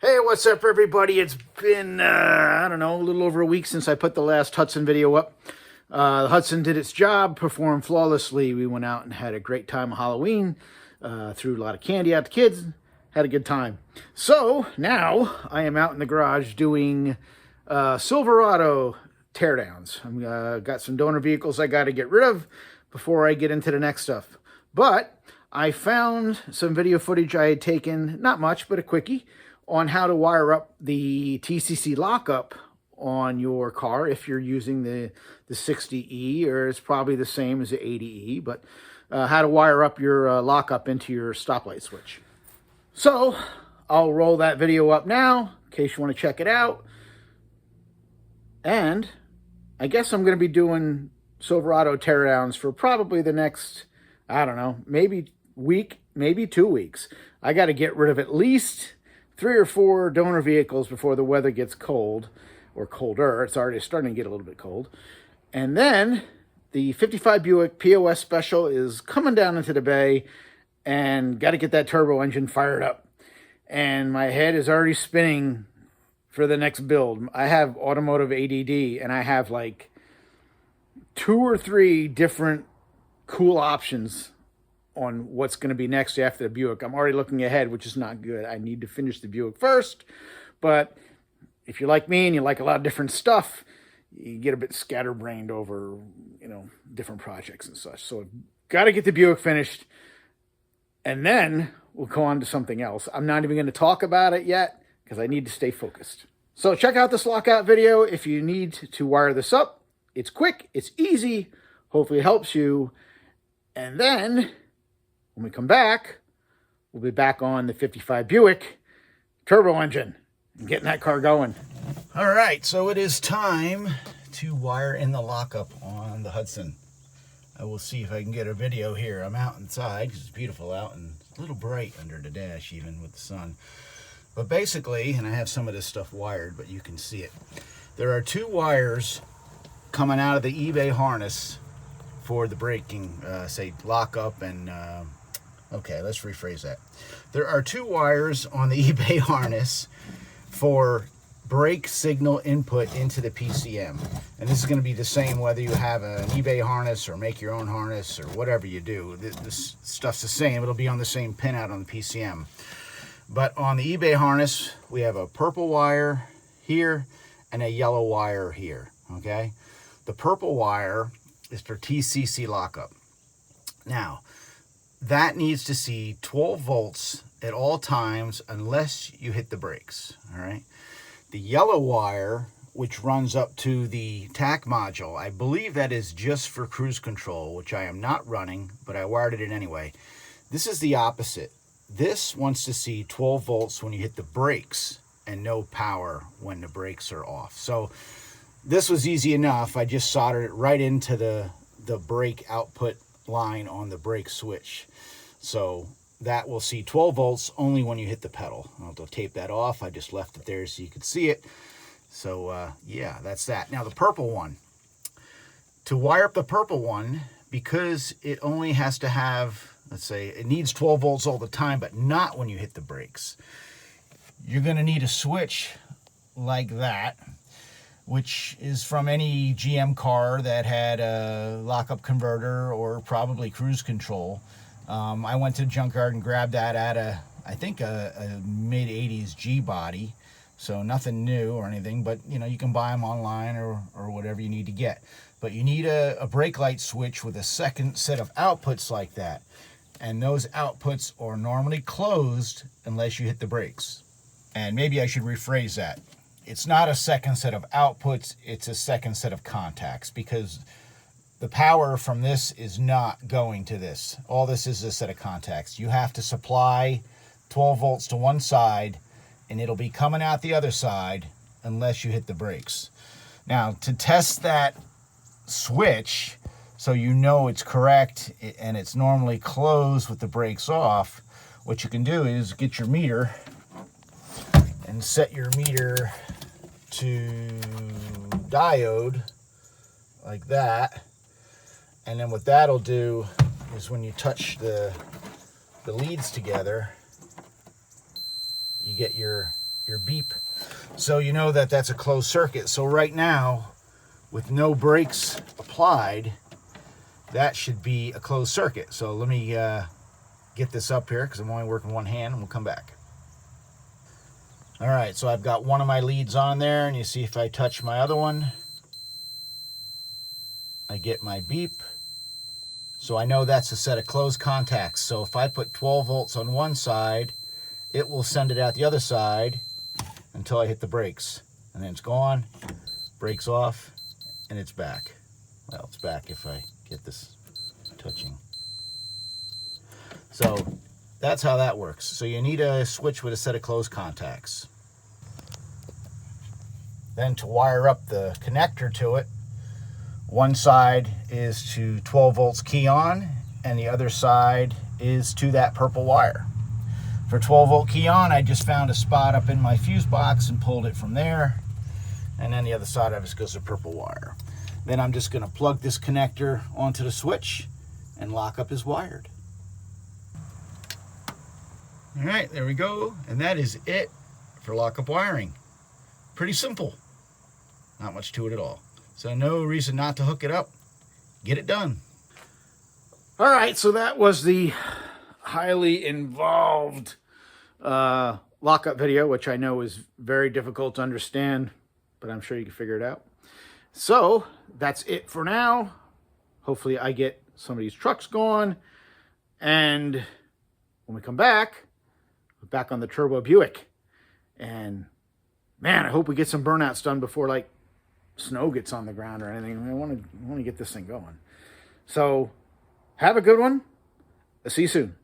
Hey, what's up, everybody? It's been, I don't know, a little over a week since I put the last Hudson video up. The Hudson did its job, performed flawlessly. We went out and had a great time of Halloween, threw a lot of candy at the kids, had a good time. So now I am out in the garage doing Silverado teardowns. I've got some donor vehicles I got to get rid of before I get into the next stuff. But I found some video footage I had taken, not much, but a quickie, on how to wire up the TCC lockup on your car if you're using the 60E, or it's probably the same as the 80E, but how to wire up your lockup into your stoplight switch. So I'll roll that video up now in case you want to check it out. And I guess I'm going to be doing Silverado teardowns for probably the next, I don't know, maybe week, maybe 2 weeks. I got to get rid of at least 3 or 4 donor vehicles before the weather gets cold, or colder. It's already starting to get a little bit cold. And then the 55 Buick POS Special is coming down into the bay, and got to get that turbo engine fired up. And my head is already spinning for the next build. I have automotive ADD, and I have like 2 or 3 different cool options on what's going to be next after the Buick. I'm already looking ahead, which is not good. I need to finish the Buick first. But if you're like me and you like a lot of different stuff, you get a bit scatterbrained over, different projects and such. So got to get the Buick finished, and then we'll go on to something else. I'm not even going to talk about it yet because I need to stay focused. So check out this lockout video if you need to wire this up. It's quick, it's easy, hopefully it helps you. And then when we come back, we'll be back on the 55 Buick turbo engine and getting that car going. All right, so it is time to wire in the lockup on the Hudson. I will see if I can get a video here. I'm out inside because it's beautiful out and a little bright under the dash even with the sun. But basically, and I have some of this stuff wired, but you can see it. There are 2 wires coming out of the eBay harness for the braking, say lockup and, okay, let's rephrase that. There are 2 wires on the eBay harness for brake signal input into the PCM. And this is going to be the same whether you have an eBay harness or make your own harness or whatever you do. This stuff's the same. It'll be on the same pinout on the PCM. But on the eBay harness, we have a purple wire here and a yellow wire here, okay? The purple wire is for TCC lockup. Now, that needs to see 12 volts at all times unless you hit the brakes, all right? The yellow wire, which runs up to the TAC module, I believe that is just for cruise control, which I am not running, but I wired it in anyway. This is the opposite. This wants to see 12 volts when you hit the brakes and no power when the brakes are off. So this was easy enough. I just soldered it right into the brake output line on the brake switch. So that will see 12 volts only when you hit the pedal. I'll tape that off. I just left it there so you could see it. So yeah, that's that. Now the purple one. To wire up the purple one, because it only has to have, let's say, it needs 12 volts all the time, but not when you hit the brakes. You're going to need a switch like that, which is from any GM car that had a lockup converter or probably cruise control. I went to the junkyard and grabbed that at I think a mid-80s G-body, so nothing new or anything, but you can buy them online or whatever you need to get. But you need a brake light switch with a second set of outputs like that. And those outputs are normally closed unless you hit the brakes. And maybe I should rephrase that. It's not a second set of outputs, it's a second set of contacts, because the power from this is not going to this. All this is a set of contacts. You have to supply 12 volts to one side, and it'll be coming out the other side unless you hit the brakes. Now, to test that switch, so you know it's correct and it's normally closed with the brakes off, what you can do is get your meter and set your meter to diode like that. And then what that'll do is when you touch the leads together, you get your your beep, so you know that that's a closed circuit. So right now, with no brakes applied, that should be a closed circuit. So let me get this up here because I'm only working one hand, and we'll come back. All right, so I've got one of my leads on there, and you see if I touch my other one, I get my beep. So I know that's a set of closed contacts. So if I put 12 volts on one side, it will send it out the other side until I hit the brakes. And then it's gone, brakes off, and it's back. Well, it's back if I get this touching. So that's how that works. So you need a switch with a set of closed contacts. Then to wire up the connector to it, one side is to 12 volts key on, and the other side is to that purple wire. For 12 volt key on, I just found a spot up in my fuse box and pulled it from there. And then the other side of it goes to purple wire. Then I'm just gonna plug this connector onto the switch, and lockup is wired. All right, there we go. And that is it for lockup wiring. Pretty simple. Not much to it at all. So no reason not to hook it up. Get it done. All right, so that was the highly involved lockup video, which I know is very difficult to understand, but I'm sure you can figure it out. So that's it for now. Hopefully I get some of these trucks going. And when we come back, we're back on the Turbo Buick. And man, I hope we get some burnouts done before like snow gets on the ground or anything. I want to get this thing going. So have a good one. I'll see you soon.